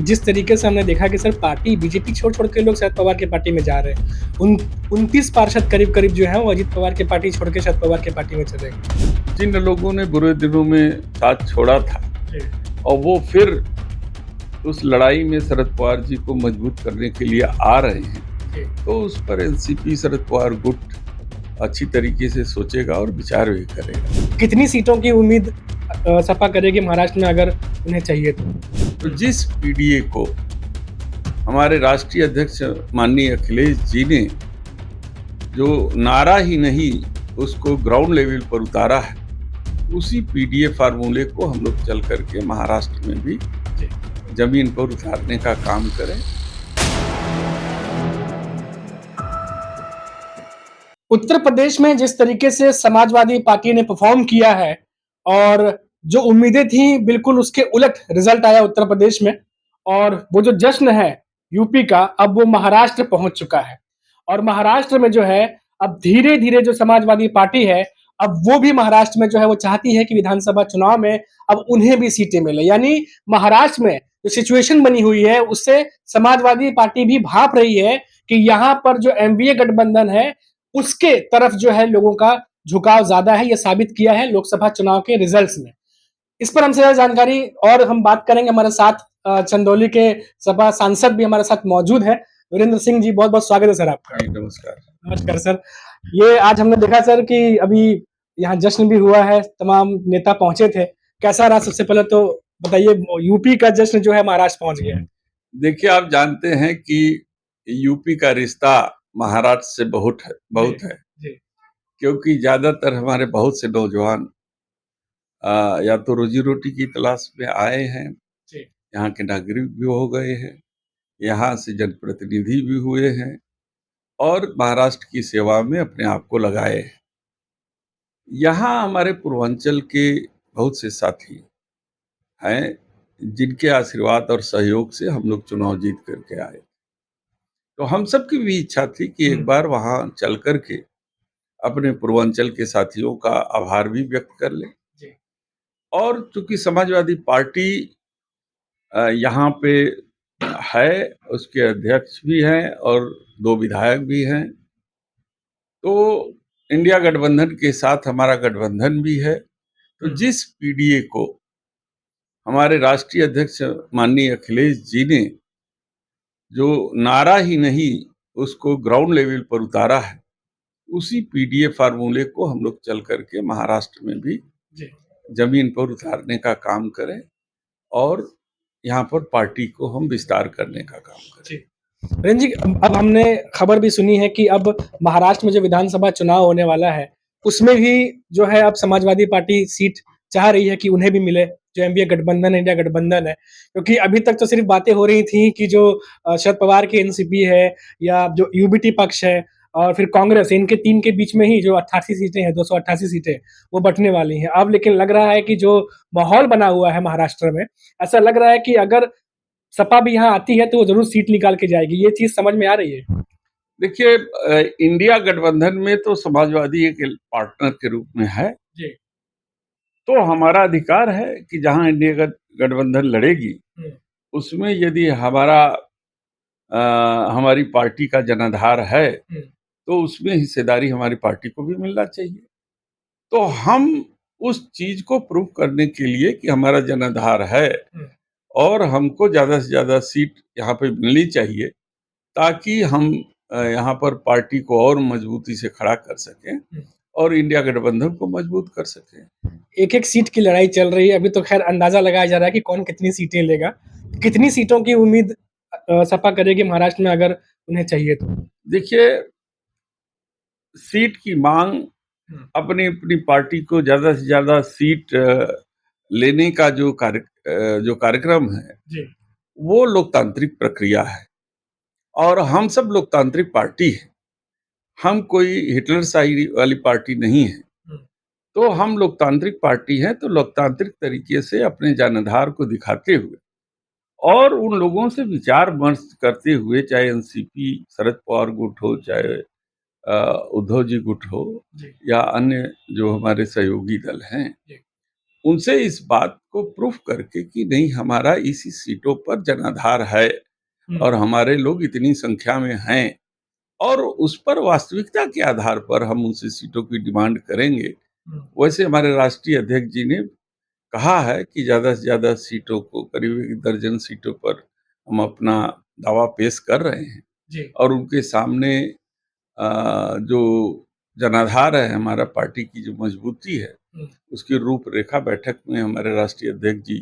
जिस तरीके से हमने देखा कि सर पार्टी बीजेपी छोड़ के लोग शरद पवार की पार्टी में जा रहे हैं। 29 पार्षद करीब जो हैं वो अजित पवार की पार्टी छोड़ के शरद पवार की पार्टी में चले गए। जिन लोगों ने बुरे दिनों में साथ छोड़ा था और वो फिर उस लड़ाई में शरद पवार जी को मजबूत करने के लिए आ रहे हैं, तो उस पर एनसीपी शरद पवार गुट अच्छी तरीके से सोचेगा और विचार भी करेगा। कितनी सीटों की उम्मीद सपा करेगी महाराष्ट्र में अगर उन्हें चाहिए तो जिस पीडीए को हमारे राष्ट्रीय अध्यक्ष माननीय अखिलेश जी ने जो नारा ही नहीं उसको ग्राउंड लेवल पर उतारा है, उसी पीडीए फार्मूले को हम लोग चल करके महाराष्ट्र में भी जमीन पर उतारने का काम करें। उत्तर प्रदेश में जिस तरीके से समाजवादी पार्टी ने परफॉर्म किया है और जो उम्मीदें थी बिल्कुल उसके उलट रिजल्ट आया उत्तर प्रदेश में, और वो जो जश्न है यूपी का अब वो महाराष्ट्र पहुंच चुका है। और महाराष्ट्र में जो है अब धीरे धीरे जो समाजवादी पार्टी है अब वो भी महाराष्ट्र में जो है वो चाहती है कि विधानसभा चुनाव में अब उन्हें भी सीटें मिले। यानी महाराष्ट्र में जो सिचुएशन बनी हुई है उससे समाजवादी पार्टी भी भाप रही है कि यहाँ पर जो एमवीए गठबंधन है उसके तरफ जो है लोगों का झुकाव ज्यादा है। यह साबित किया है लोकसभा चुनाव के रिजल्ट्स में। इस पर हमसे जानकारी और हम बात करेंगे, हमारे साथ चंदौली के सपा सांसद भी हमारे साथ मौजूद है, वीरेंद्र सिंह जी। बहुत बहुत स्वागत है सर आपका। नमस्कार। नमस्कार सर। ये आज हमने देखा सर कि अभी यहाँ जश्न भी हुआ है, तमाम नेता पहुंचे थे, कैसा रहा? सबसे पहले तो बताइए, यूपी का जश्न जो है महाराष्ट्र पहुंच गया है। देखिए, आप जानते हैं कि यूपी का रिश्ता महाराष्ट्र से बहुत है क्योंकि ज्यादातर हमारे बहुत से नौजवान या तो रोजी रोटी की तलाश में आए हैं, यहाँ के नागरिक भी हो गए हैं, यहाँ से जनप्रतिनिधि भी हुए हैं और महाराष्ट्र की सेवा में अपने आप को लगाए हैं। यहाँ हमारे पूर्वांचल के बहुत से साथी हैं जिनके आशीर्वाद और सहयोग से हम लोग चुनाव जीत करके आए। तो हम सबकी भी इच्छा थी कि एक बार वहाँ चल करके अपने पूर्वांचल के साथियों का आभार भी व्यक्त कर लें। और चूंकि समाजवादी पार्टी यहाँ पे है, उसके अध्यक्ष भी हैं और 2 विधायक भी हैं, तो इंडिया गठबंधन के साथ हमारा गठबंधन भी है। तो जिस पीडीए को हमारे राष्ट्रीय अध्यक्ष माननीय अखिलेश जी ने जो नारा ही नहीं उसको ग्राउंड लेवल पर उतारा है, उसी पीडीए फार्मूले को हम लोग चल करके महाराष्ट्र में भी जमीन पर उतारने का काम करें और यहाँ पर पार्टी को हम विस्तार करने का काम करें। वीरेंद्र जी, अब हमने खबर भी सुनी है कि अब महाराष्ट्र में जो विधानसभा चुनाव होने वाला है उसमें भी जो है अब समाजवादी पार्टी सीट चाह रही है कि उन्हें भी मिले, जो एमवीए गठबंधन है, इंडिया गठबंधन है। क्योंकि अभी तक तो सिर्फ बातें हो रही थी कि जो शरद पवार की एनसीपी है या जो यूबीटी पक्ष है और फिर कांग्रेस, इनके 3 के बीच में ही जो 88 सीटें हैं, 288 सीटें वो बंटने वाली हैं। अब लेकिन लग रहा है कि जो माहौल बना हुआ है महाराष्ट्र में, ऐसा लग रहा है कि अगर सपा भी यहाँ आती है तो वो जरूर सीट निकाल के जाएगी। ये चीज समझ में आ रही है। देखिए, इंडिया गठबंधन में तो समाजवादी एक पार्टनर के रूप में है जी। तो हमारा अधिकार है कि जहां इंडिया गठबंधन लड़ेगी उसमें यदि हमारी पार्टी का जनाधार है तो उसमें हिस्सेदारी हमारी पार्टी को भी मिलना चाहिए। तो हम उस चीज को प्रूव करने के लिए कि हमारा जनाधार है और हमको ज्यादा से ज्यादा सीट यहाँ पे मिलनी चाहिए ताकि हम यहाँ पर पार्टी को और मजबूती से खड़ा कर सकें और इंडिया गठबंधन को मजबूत कर सकें। एक सीट की लड़ाई चल रही है। अभी तो खैर अंदाजा लगाया जा रहा है कि कौन कितनी सीटें लेगा। कितनी सीटों की उम्मीद सपा करेगी महाराष्ट्र में अगर उन्हें चाहिए तो? देखिए, सीट की मांग अपनी अपनी पार्टी को ज्यादा से ज्यादा सीट लेने का जो कार्यक्रम है वो लोकतांत्रिक प्रक्रिया है और हम सब लोकतांत्रिक पार्टी है। हम कोई हिटलरशाही वाली पार्टी नहीं है। तो हम लोकतांत्रिक पार्टी है, तो लोकतांत्रिक तरीके से अपने जनाधार को दिखाते हुए और उन लोगों से विचार विमर्श करते हुए, चाहे एनसीपी शरद पवार गुट हो, चाहे उद्धव जी गुट हो या अन्य जो हमारे सहयोगी दल हैं, उनसे इस बात को प्रूफ करके कि नहीं, हमारा इसी सीटों पर जनाधार है और हमारे लोग इतनी संख्या में हैं, और उस पर वास्तविकता के आधार पर हम उनसे सीटों की डिमांड करेंगे। वैसे हमारे राष्ट्रीय अध्यक्ष जी ने कहा है कि ज़्यादा से ज़्यादा सीटों को, करीब 1 दर्जन सीटों पर हम अपना दावा पेश कर रहे हैं जी। और उनके सामने जो जनाधार है, हमारा पार्टी की जो मजबूती है, उसकी रूपरेखा बैठक में हमारे राष्ट्रीय अध्यक्ष जी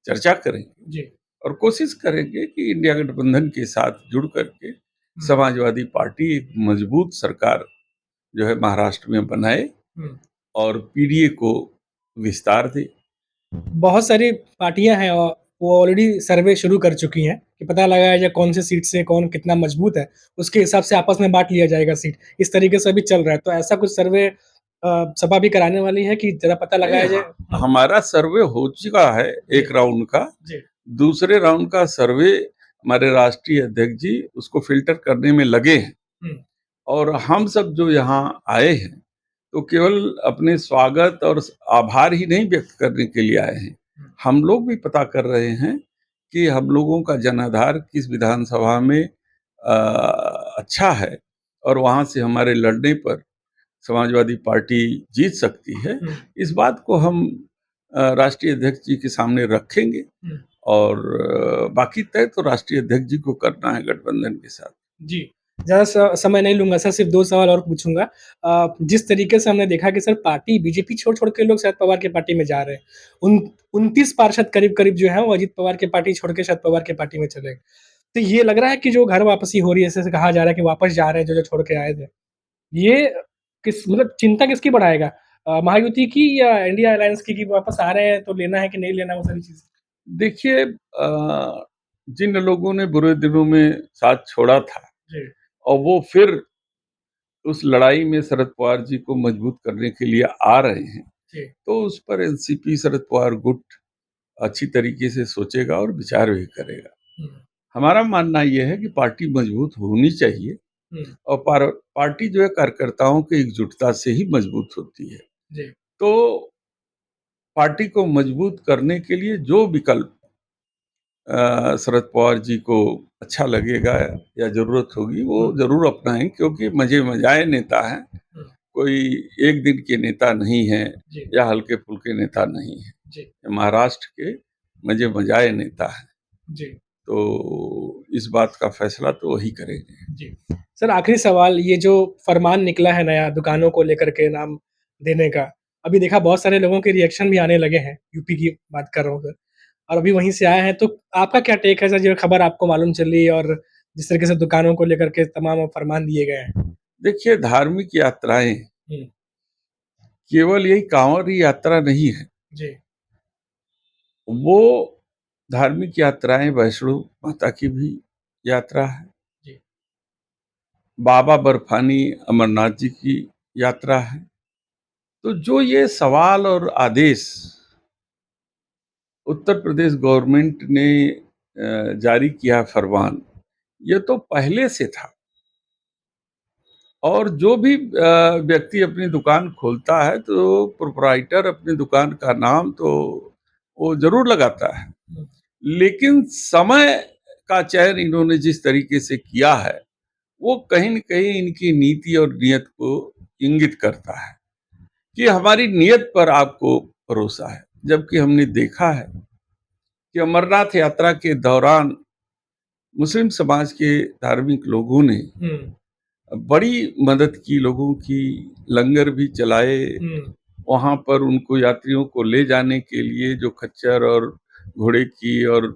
चर्चा करेंगे जी। और कोशिश करेंगे कि इंडिया गठबंधन के साथ जुड़ करके समाजवादी पार्टी एक मजबूत सरकार जो है महाराष्ट्र में बनाए और पीडीए को विस्तार दे। बहुत सारी पार्टियां हैं और वो ऑलरेडी सर्वे शुरू कर चुकी हैं कि पता लगाया जाए कौन से सीट से कौन कितना मजबूत है, उसके हिसाब से आपस में बांट लिया जाएगा सीट। इस तरीके से अभी चल रहा है, तो ऐसा कुछ सर्वे सपा भी कराने वाली है कि जरा पता लगाया जाए। हमारा सर्वे हो चुका है एक राउंड का, दूसरे राउंड का सर्वे हमारे राष्ट्रीय अध्यक्ष जी उसको फिल्टर करने में लगे हैं और हम सब जो यहाँ आए हैं तो केवल अपने स्वागत और आभार ही नहीं व्यक्त करने के लिए आए हैं, हम लोग भी पता कर रहे हैं कि हम लोगों का जनाधार किस विधानसभा में अच्छा है और वहाँ से हमारे लड़ने पर समाजवादी पार्टी जीत सकती है। इस बात को हम राष्ट्रीय अध्यक्ष जी के सामने रखेंगे और बाकी तय तो राष्ट्रीय अध्यक्ष जी को करना है गठबंधन के साथ। जी, ज़्यादा समय नहीं लूँगा सर, सिर्फ 2 सवाल और पूछूँगा। जिस तरीके से हमने देखा कि सर पार्टी बीजेपी छोड़-छोड़ के लोग शरद पवार की पार्टी में जा रहे हैं। 29 पार्षद करीब-करीब जो हैं वो अजित पवार की पार्टी छोड़ के शरद पवार की पार्टी में चले गए। तो ये लग रहा है कि जो घर वापसी हो रही है, जैसे कहा जा रहा है कि वापस जा रहे हैं जो-जो छोड़ के आए थे। ये किस मतलब चिंता किसकी बढ़ाएगा? महायुति की या इंडिया अलायंस की कि वापस आ रहे हैं तो लेना है कि नहीं लेना वो सारी चीज़ें? देखिए, जिन लोगों ने बुरे दिनों में साथ छोड़ा था और वो फिर उस लड़ाई में शरद पवार जी को मजबूत करने के लिए आ रहे हैं, तो उस पर एनसीपी शरद पवार गुट अच्छी तरीके से सोचेगा और विचार भी करेगा। हमारा मानना यह है कि पार्टी मजबूत होनी चाहिए और पार्टी जो है कार्यकर्ताओं की एकजुटता से ही मजबूत होती है। तो पार्टी को मजबूत करने के लिए जो विकल्प शरद पवार जी को अच्छा लगेगा या जरूरत होगी वो जरूर अपनाएं, क्योंकि मजे मजाए नेता हैं, कोई एक दिन के नेता नहीं है या हल्के फुल्के नेता नहीं है, महाराष्ट्र के मजे मजाए नेता है। तो इस बात का फैसला तो वही करेंगे। सर आखिरी सवाल, ये जो फरमान निकला है नया दुकानों को लेकर के नाम देने का, अभी देखा बहुत सारे लोगों के रिएक्शन भी आने लगे हैं, यूपी की बात कर रहा हूँ सर, और अभी वहीं से आए हैं, तो आपका क्या टेक है सर जो खबर आपको मालूम चली और जिस तरीके से दुकानों को लेकर के तमाम फरमान दिए गए हैं? देखिए, धार्मिक यात्राएं केवल यही कांवड़ यात्रा नहीं है जी। वो धार्मिक यात्राएं वैष्णो माता की भी यात्रा है जी। बाबा बर्फानी अमरनाथ जी की यात्रा है। तो जो ये सवाल और आदेश उत्तर प्रदेश गवर्नमेंट ने जारी किया फरमान, ये तो पहले से था और जो भी व्यक्ति अपनी दुकान खोलता है तो प्रोप्राइटर अपनी दुकान का नाम तो वो जरूर लगाता है, लेकिन समय का चयन इन्होंने जिस तरीके से किया है वो कहीं न कहीं इनकी नीति और नियत को इंगित करता है कि हमारी नियत पर आपको भरोसा है। जबकि हमने देखा है कि अमरनाथ यात्रा के दौरान मुस्लिम समाज के धार्मिक लोगों ने बड़ी मदद की, लोगों की लंगर भी चलाए, वहां पर उनको यात्रियों को ले जाने के लिए जो खच्चर और घोड़े की और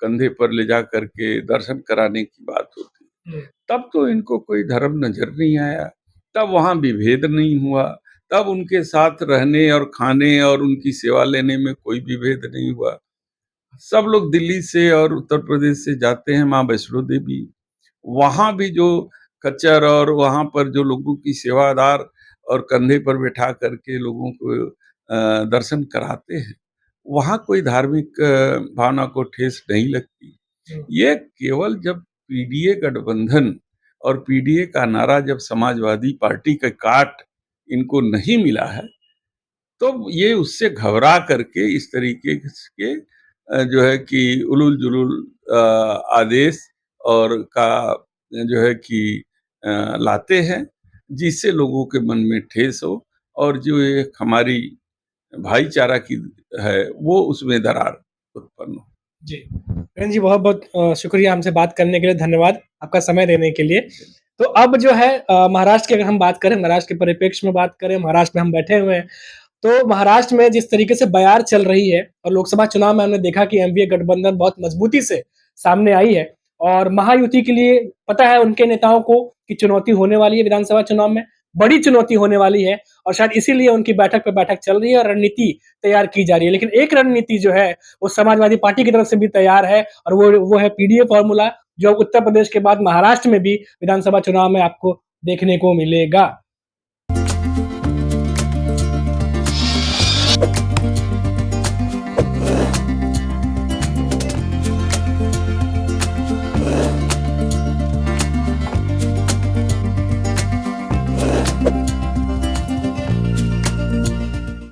कंधे पर ले जा करके दर्शन कराने की बात होती, तब तो इनको कोई धर्म नजर नहीं आया, तब वहां विभेद नहीं हुआ, तब उनके साथ रहने और खाने और उनकी सेवा लेने में कोई विभेद नहीं हुआ। सब लोग दिल्ली से और उत्तर प्रदेश से जाते हैं माँ वैष्णो देवी, वहां भी जो खच्चर और वहां पर जो लोगों की सेवादार और कंधे पर बैठा करके लोगों को दर्शन कराते हैं, वहां कोई धार्मिक भावना को ठेस नहीं लगती। ये केवल जब पीडीए गठबंधन और पीडीए का नारा जब समाजवादी पार्टी का काट इनको नहीं मिला है, तो ये उससे घबरा करके इस तरीके के जो है कि उलूल-जुलूल आदेश और का जो है कि लाते हैं, जिससे लोगों के मन में ठेस हो और जो एक हमारी भाईचारा की है, वो उसमें दरार उत्पन्न हो। जी। बहन जी बहुत-बहुत शुक्रिया हमसे बात करने के लिए, धन्यवाद आपका समय देने के लिए। तो अब जो है महाराष्ट्र की अगर हम बात करें, महाराष्ट्र के परिप्रेक्ष्य में बात करें, महाराष्ट्र में हम बैठे हुए हैं, तो महाराष्ट्र में जिस तरीके से बयार चल रही है और लोकसभा चुनाव में हमने देखा कि एनडीए गठबंधन बहुत मजबूती से सामने आई है और महायुति के लिए पता है उनके नेताओं को कि चुनौती होने वाली है विधानसभा चुनाव में, बड़ी चुनौती होने वाली है और शायद इसीलिए उनकी बैठक पे बैठक चल रही है और रणनीति तैयार की जा रही है। लेकिन एक रणनीति जो है, वो समाजवादी पार्टी की तरफ से भी तैयार है और वो है पीडीए फॉर्मूला जो उत्तर प्रदेश के बाद महाराष्ट्र में भी विधानसभा चुनाव में आपको देखने को मिलेगा।